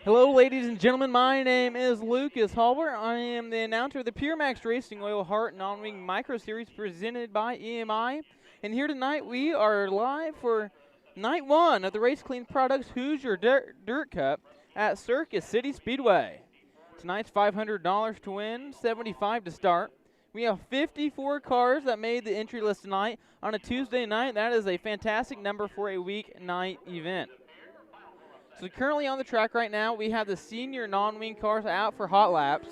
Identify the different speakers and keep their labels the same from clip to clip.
Speaker 1: Hello, ladies and gentlemen. My name is Lucas Halber. I am the announcer of the PureMax Racing Oil HART Non-Wing Micro Series presented by EMI. And here tonight we are live for night one of the Race Clean Products Hoosier Dirt Cup at Circus City Speedway. Tonight's $500 to win, $75 to start. We have 54 cars that made the entry list tonight on a Tuesday night. That is a fantastic number for a weeknight event. So currently on the track right now, we have the senior non-wing cars out for hot laps.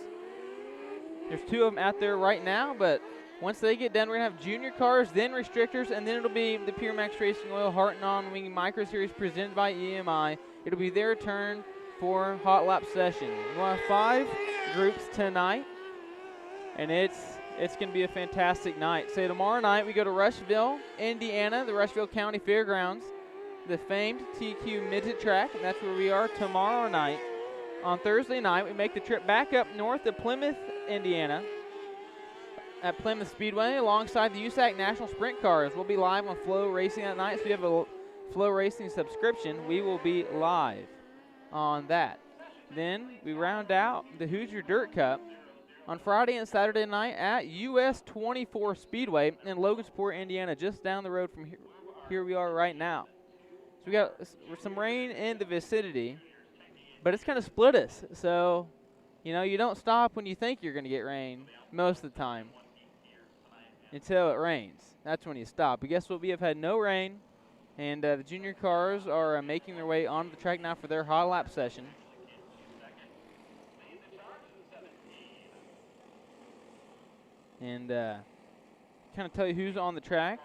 Speaker 1: There's two of them out there right now, but once they get done, we're going to have junior cars, then restrictors, and then it'll be the PureMax Racing Oil HART Non-Wing Micro Series presented by EMI. It'll be their turn for hot lap session. We'll have 5 groups tonight, and it's going to be a fantastic night. So tomorrow night, we go to Rushville, Indiana, the Rushville County Fairgrounds, the famed TQ Midget Track, and that's where we are tomorrow night. On Thursday night, we make the trip back up north to Plymouth, Indiana, at Plymouth Speedway alongside the USAC National Sprint Cars. We'll be live on Flow Racing that night, so if you have a Flow Racing subscription, we will be live on that. Then we round out the Hoosier Dirt Cup on Friday and Saturday night at US 24 Speedway in Logansport, Indiana, just down the road from here we are right now. So we got some rain in the vicinity, but it's kind of split us. So, you know, you don't stop when you think you're going to get rain most of the time until it rains. That's when you stop. But guess what? We have had no rain, and the junior cars are making their way onto the track now for their hot lap session. And kind of tell you who's on the track.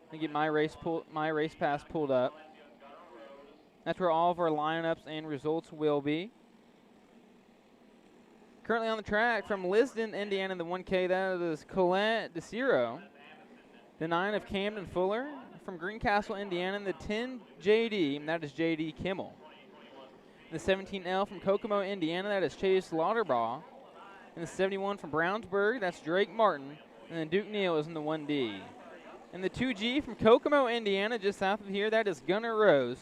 Speaker 1: Let me get my race pass pulled up. That's where all of our lineups and results will be. Currently on the track from Lisden, Indiana, the 1K, that is Colette DeCiro. The 9 of Camden Fuller. From Greencastle, Indiana, the 10 JD, and that is JD Kimmel. The 17L from Kokomo, Indiana, that is Chase Lauderbaugh. And the 71 from Brownsburg, that's Drake Martin. And then Duke Neal is in the 1D. And the 2G from Kokomo, Indiana, just south of here, that is Gunnar Rose.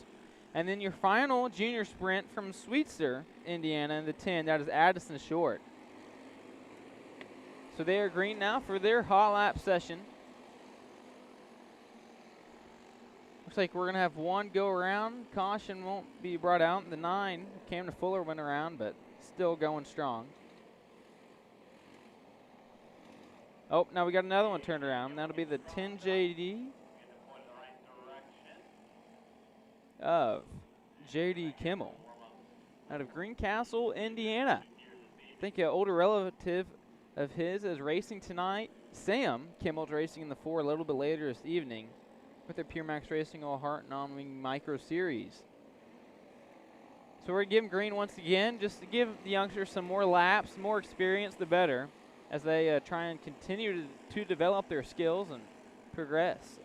Speaker 1: And then your final junior sprint from Sweetster, Indiana, in the 10, that is Addison Short. So they are green now for their hot lap session. Looks like we're going to have one go around. Caution won't be brought out. The 9, Camden Fuller, went around, but still going strong. Oh, now we got another one turned around. That'll be the 10 JD of JD Kimmel out of Greencastle, Indiana. I think an older relative of his is racing tonight. Sam Kimmel's racing in the 4 a little bit later this evening with the PureMax Racing All Heart Non-Wing Micro Series. So we're going to give them green once again, just to give the youngsters some more laps, more experience, the better, as they try and continue to develop their skills and progress.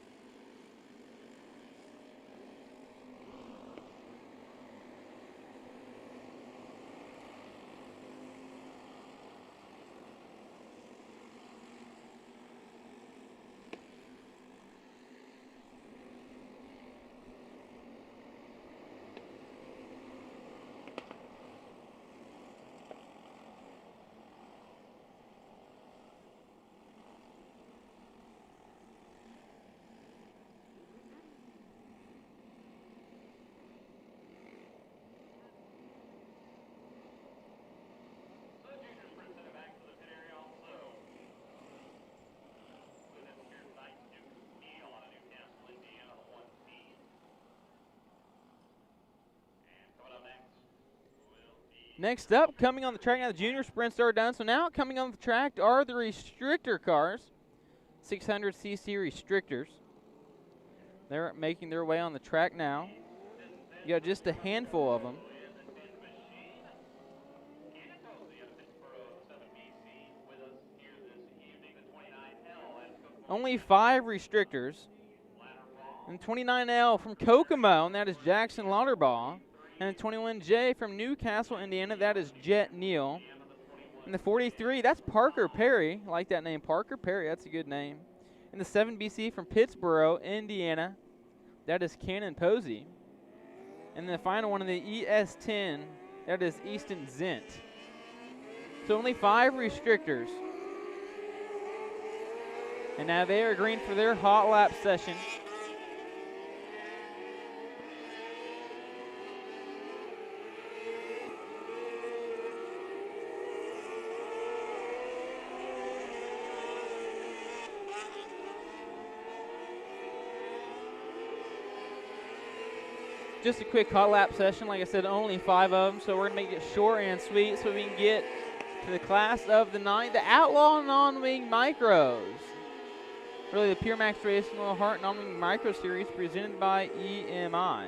Speaker 1: Next up, coming on the track now, the junior sprints are done. So now coming on the track are the restrictor cars, 600cc restrictors. They're making their way on the track now. You got just a handful of them. Only 5 restrictors. And 29L from Kokomo, and that is Jackson Lauderbaugh. And the 21J from Newcastle, Indiana, that is Jet Neal. And the 43, that's Parker Perry. I like that name, Parker Perry. That's a good name. And the 7BC from Pittsboro, Indiana, that is Cannon Posey. And the final one in the ES10 That is Easton Zint. So only 5 restrictors. And now they are green for their hot lap session. Just a quick hot lap session. Like I said, only 5 of them, so we're going to make it short and sweet so we can get to the class of the night, the Outlaw Non-Wing Micros. Really, the PureMax Racing Oil HART Non-Wing Micro Series presented by EMI.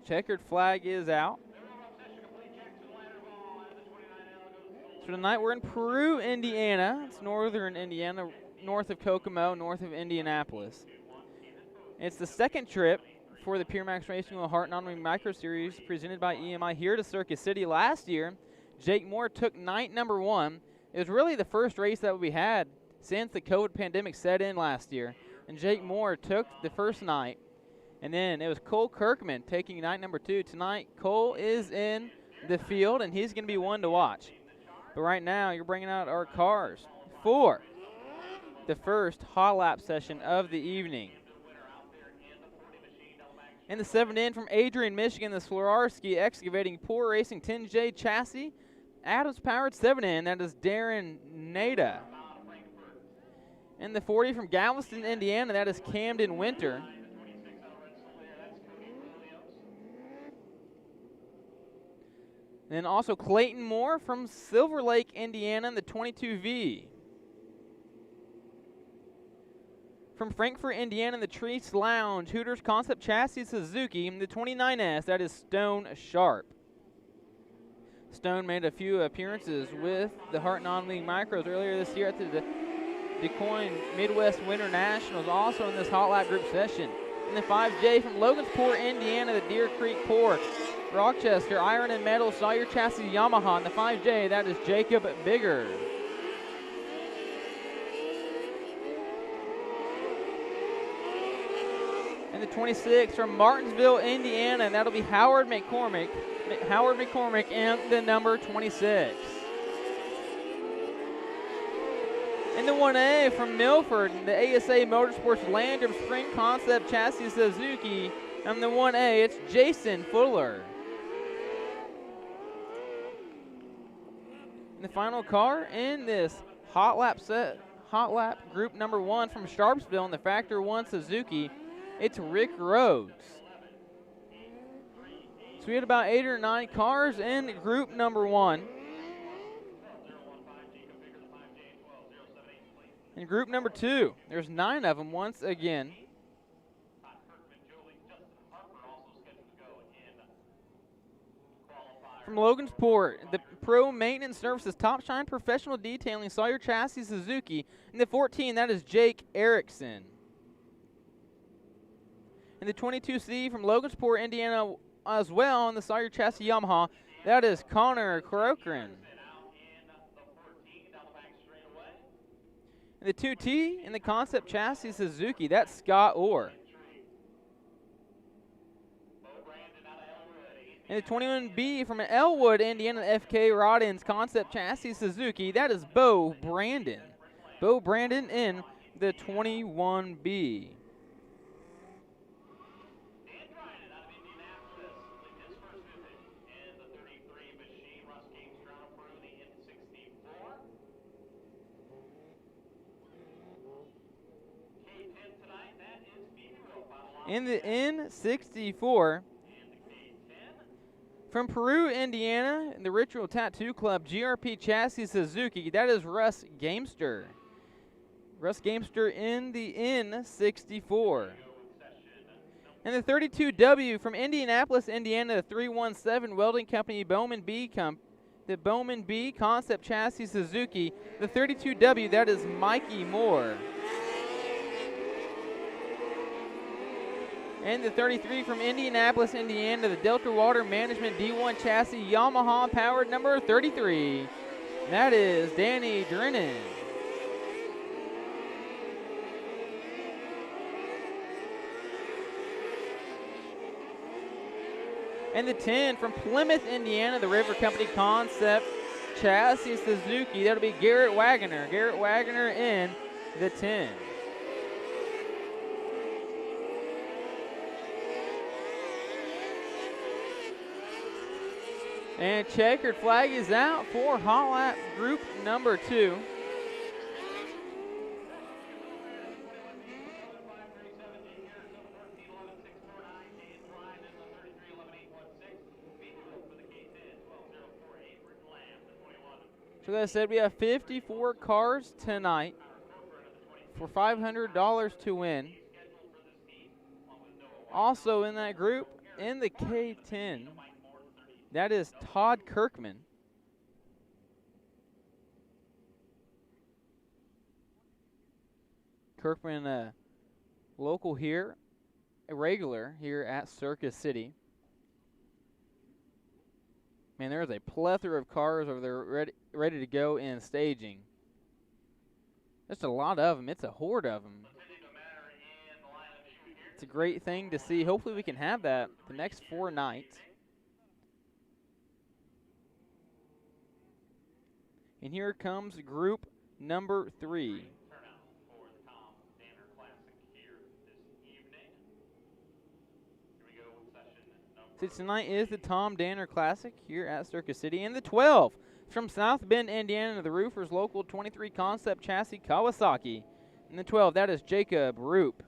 Speaker 1: Checkered flag is out. So tonight we're in Peru, Indiana. It's northern Indiana, north of Kokomo, north of Indianapolis. It's the second trip for the PureMax Racing Oil HART Non-Wing Micro Series presented by EMI here to Circus City. Last year, Jake Moore took night number 1. It was really the first race that we had since the COVID pandemic set in last year. And Jake Moore took the first night. And then it was Cole Kirkman taking night number 2. Tonight, Cole is in the field, and he's going to be one to watch. But right now, you're bringing out our cars for the first hot lap session of the evening. In the 7th in from Adrian, Michigan, the Swarovski Excavating Poor Racing 10J chassis. Adams Powered 7 in, that is Darren Nada. In the 40 from Galveston, Indiana, that is Camden Winter. And then also Clayton Moore from Silver Lake, Indiana, in the 22V. From Frankfort, Indiana, in the Treese Lounge, Hooters Concept Chassis Suzuki, in the 29S, that is Stone Sharp. Stone made a few appearances with the HART Non-Wing Micros earlier this year at the DuQuoin Midwest Winter Nationals, also in this hot lap group session. In the 5J from Logansport, Indiana, the Deer Creek Pork, Rochester, Iron and Metal, Sawyer Chassis Yamaha. In the 5J, that is Jacob Bigger. In the 26 from Martinsville, Indiana, and that'll be Howard McCormick in the number 26. In the 1A from Milford, the ASA Motorsports Landrum Spring Concept Chassis Suzuki. And the 1A, it's Jason Fuller. And the final car in this hot lap group number 1 from Sharpsville in the Factor 1 Suzuki, it's Rick Rhodes. So we had about 8 or 9 cars in group number 1. In group number 2, there's 9 of them once again. From Logansport, the Pro Maintenance Services Top Shine Professional Detailing Sawyer Chassis Suzuki. In the 14, that is Jake Erickson. In the 22C from Logansport, Indiana as well, in the Sawyer Chassis Yamaha, that is Connor Corcoran. In the 2T, in the Concept Chassis Suzuki, that's Scott Orr. In the 21B from Elwood, Indiana, FK Roddins Concept Chassis Suzuki, that is Bo Brandon. Bo Brandon in the 21B. In the N64, from Peru, Indiana, in the Ritual Tattoo Club, GRP Chassis Suzuki, that is Russ Gamester. Russ Gamester in the N64. And the 32W from Indianapolis, Indiana, the 317 Welding Company, the Bowman B Concept Chassis Suzuki, the 32W, that is Mikey Moore. And the 33 from Indianapolis, Indiana, the Delta Water Management D1 Chassis Yamaha powered number 33. That is Danny Drennan. And the 10 from Plymouth, Indiana, the River Company Concept Chassis Suzuki. That'll be Garrett Wagoner. Garrett Wagoner in the 10. And checkered flag is out for Hot Lap Group number 2. So like I said, we have 54 cars tonight for $500 to win. Also in that group, in the K10, that is Todd Kirkman. Kirkman, a local here, a regular here at Circus City. Man, there's a plethora of cars over there ready to go in staging. Just a lot of them. It's a horde of them. It's a great thing to see. Hopefully we can have that the next 4 nights. And here comes group number 3. So tonight is the Tom Danner Classic here at Circus City. And the 12 from South Bend, Indiana, the Roofers Local 23 Concept Chassis Kawasaki. And the 12, that is Jacob Roop.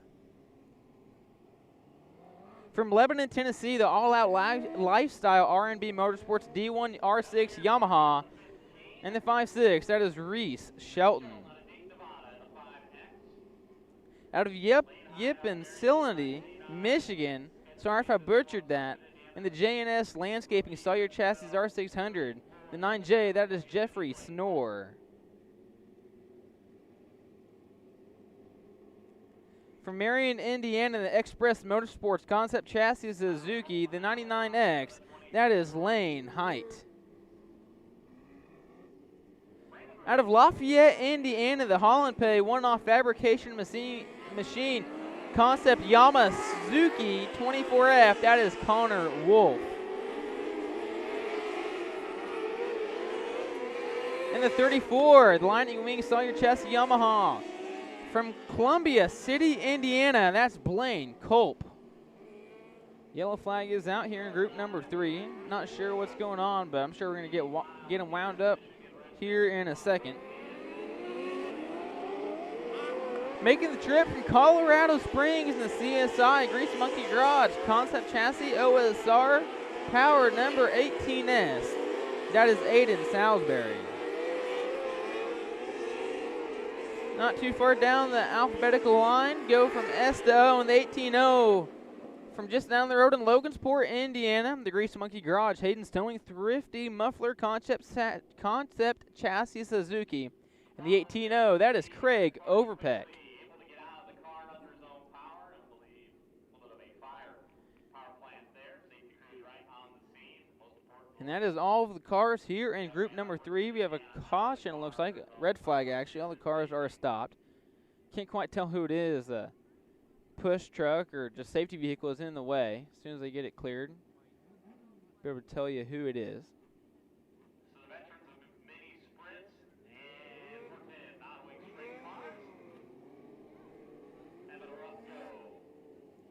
Speaker 1: From Lebanon, Tennessee, the All Out Lifestyle R&B Motorsports D1 R6 Yamaha. And the 5.6, that is Reese Shelton. Out of Ypsilanti, Michigan, sorry if I butchered that, and the J&S Landscaping Sawyer Chassis R600. The 9J, that is Jeffrey Snore. From Marion, Indiana, the Express Motorsports Concept Chassis Suzuki, the 99X, that is Lane Height. Out of Lafayette, Indiana, the Holland Pay one-off fabrication machine Concept Yamaha Suzuki 24F, that is Connor Wolf. And the 34, the Lightning Wing Sawyer Chassis Yamaha. From Columbia City, Indiana, that's Blaine Culp. Yellow flag is out here in group number 3. Not sure what's going on, but I'm sure we're going to get them wound up here in a second. Making the trip from Colorado Springs in the CSI Grease Monkey Garage Concept Chassis OSR Power number 18S. That is Aiden Salisbury. Not too far down the alphabetical line, go from S to O in the 18O. From just down the road in Logansport, Indiana, the Grease Monkey Garage, Hayden's Towing Thrifty Muffler Concept Chassis Suzuki. And the 18O, that is Craig Overpeck. And that is all of the cars here in group number 3. We have a caution, it looks like. Red flag, actually. All the cars are stopped. Can't quite tell who it is. A push truck or just safety vehicle is in the way. As soon as they get it cleared, be able to tell you who it is.
Speaker 2: So the veterans of mini sprints and for 10 non-wing sprint cars. Having a rough go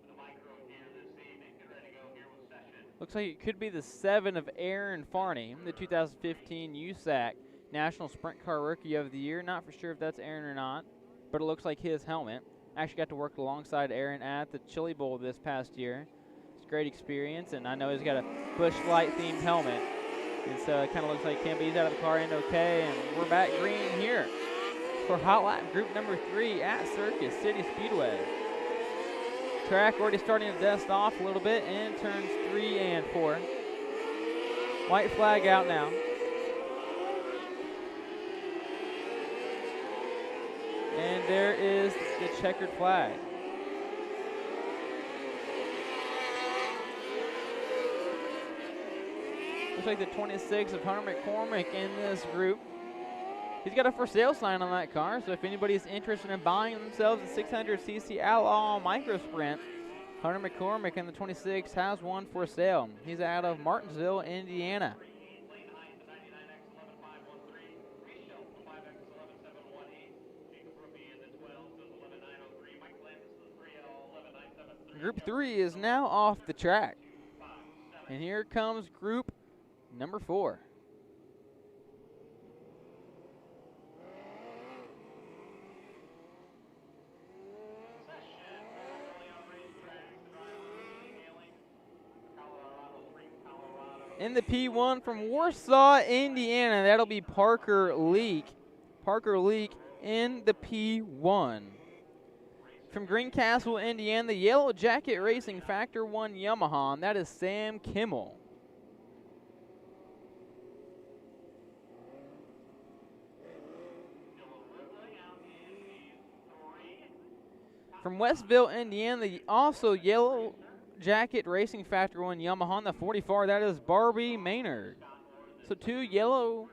Speaker 2: with a micro here this evening. Get ready to go here with session.
Speaker 1: Looks like it could be the 7 of Aaron Farney, the 2015 USAC National Sprint Car Rookie of the Year. Not for sure if that's Aaron or not, but it looks like his helmet. Actually got to work alongside Aaron at the Chili Bowl this past year. It's a great experience, and I know he's got a Busch Light themed helmet. And so it kind of looks like He's out of the car and okay, and we're back green here for Hot Lap Group number 3 at Circus City Speedway. Track already starting to dust off a little bit in turns 3 and 4. White flag out now. And there is the checkered flag. Looks like the 26 of Hunter McCormick in this group. He's got a for sale sign on that car, so if anybody's interested in buying themselves a 600cc Outlaw Micro Sprint, Hunter McCormick in the 26 has one for sale. He's out of Martinsville, Indiana. Group 3 is now off the track. And here comes group number 4. In the P1 from Warsaw, Indiana, that'll be Parker Leak. Parker Leak in the P1. From Greencastle, Indiana, the Yellow Jacket Racing Factor 1 Yamaha, that is Sam Kimmel. From Westville, Indiana, the also Yellow Jacket Racing Factor 1 Yamaha, the 44, that is Barbie Maynard. So 2 yellow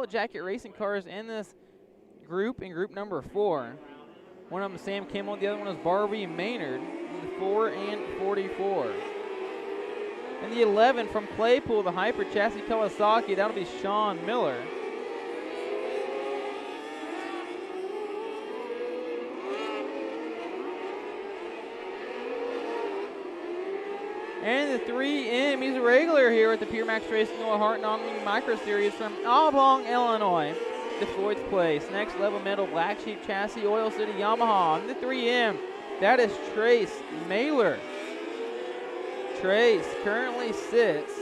Speaker 1: jacket racing cars in this group, in group number 4. One of them is Sam Kimmel, the other one is Barbie Maynard, the 4 and 44. And the 11 from Claypool, the Hyper Chassis Kawasaki, that'll be Sean Miller. And the 3M, he's a regular here at the PureMax Racing Oil HART Non-Wing Micro Series from Oblong, Illinois. The Floyd's Place, Next Level Metal Black Sheep Chassis Oil City Yamaha. And the 3M, that is Trace Mailer. Trace currently sits.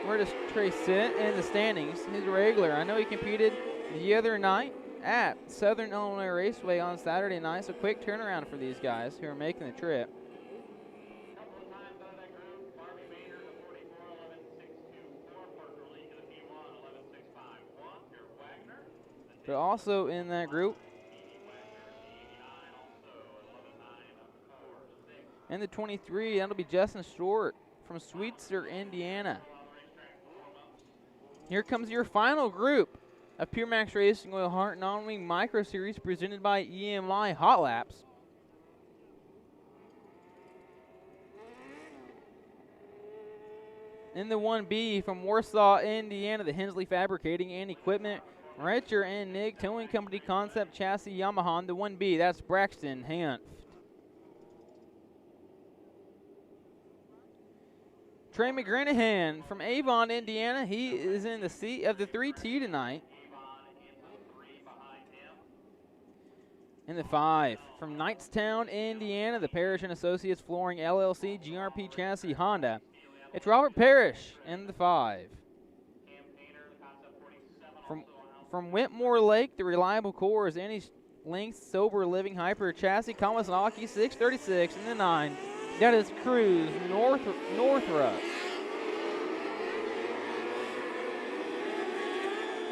Speaker 1: Where does Trace sit in the standings? He's a regular. I know he competed the other night at Southern Illinois Raceway on Saturday night, so quick turnaround for these guys who are making the trip. But also in that group, and the 23, that'll be Justin Stewart from Sweetser, Indiana. Here comes your final group of PureMax Racing Oil HART Non-Wing Micro Series presented by EMI Hot Laps. In the 1B from Warsaw, Indiana, the Hensley Fabricating and Equipment, Richer and Nig Towing Company Concept Chassis Yamaha. The 1B, that's Braxton Hanft. Trey McGranahan from Avon, Indiana. He is in the seat of the 3T tonight. In the 5, from Knightstown, Indiana, the Parrish and Associates Flooring LLC GRP Chassis Honda. It's Robert Parrish in the 5. From Whitmore Lake, the Reliable Core is any length sober living hyper chassis Kawasaki 636 in the 9. That is Cruz Northrup.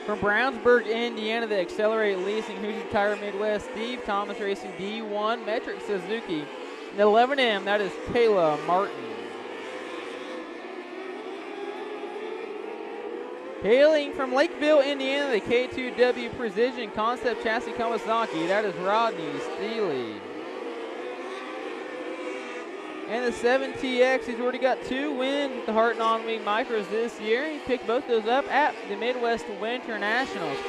Speaker 1: From Brownsburg, Indiana, the Accelerate Leasing Hoosier Tire Midwest Steve Thomas Racing D1 Metric Suzuki. The 11M, that is Kayla Martin. Hailing from Lakeville, Indiana, the K2W Precision Concept Chassis Kawasaki, that is Rodney Steele. And the 7TX, he's already got 2 wins with the HART Non-Wing Micros this year. He picked both those up at the Midwest Winter Nationals.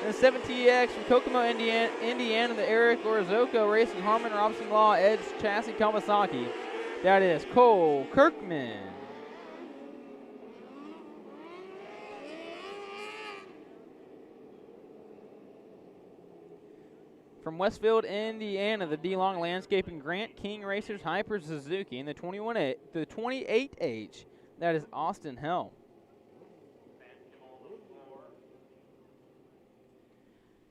Speaker 1: And the 7TX from Kokomo, Indiana, the Eric Orozco Racing Harmon Robson Law Edge Chassis Kawasaki. That is Cole Kirkman. From Westfield, Indiana, the D-Long Landscaping Grant King Racers Hyper Suzuki in the 28H. That is Austin Helm.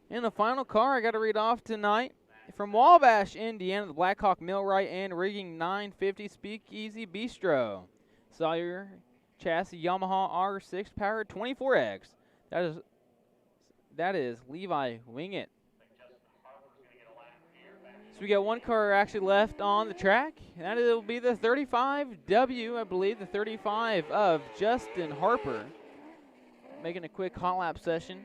Speaker 1: And the final car I got to read off tonight, from Wabash, Indiana, the Blackhawk Millwright and Rigging 950 Speakeasy Bistro. Sawyer Chassis Yamaha R6 powered 24X. That is Levi Wingett. So we got one car actually left on the track, and that will be the 35W, I believe, the 35 of Justin Harper. Making a quick hot lap session.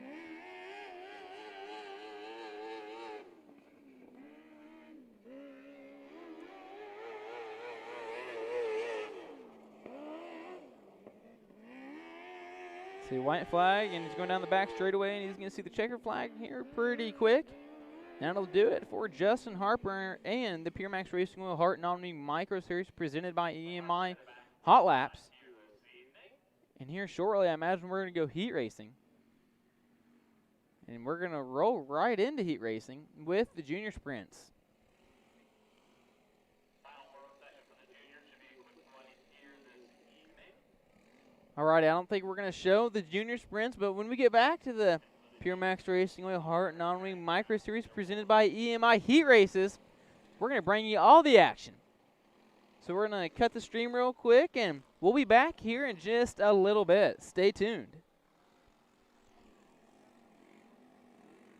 Speaker 1: See white flag, and he's going down the back straightaway, and he's going to see the checker flag here pretty quick. That'll do it for Justin Harper and the PureMax Racing Oil HART Non-Wing Micro Series presented by EMI Hot Laps. And here shortly, I imagine we're going to go heat racing. And we're going to roll right into heat racing with the junior sprints. Alrighty, I don't think we're going to show the junior sprints, but when we get back to the PureMax Racing Oil HART Non-Wing Micro Series presented by EMI Heat Races, we're going to bring you all the action. So we're going to cut the stream real quick, and we'll be back here in just a little bit. Stay tuned.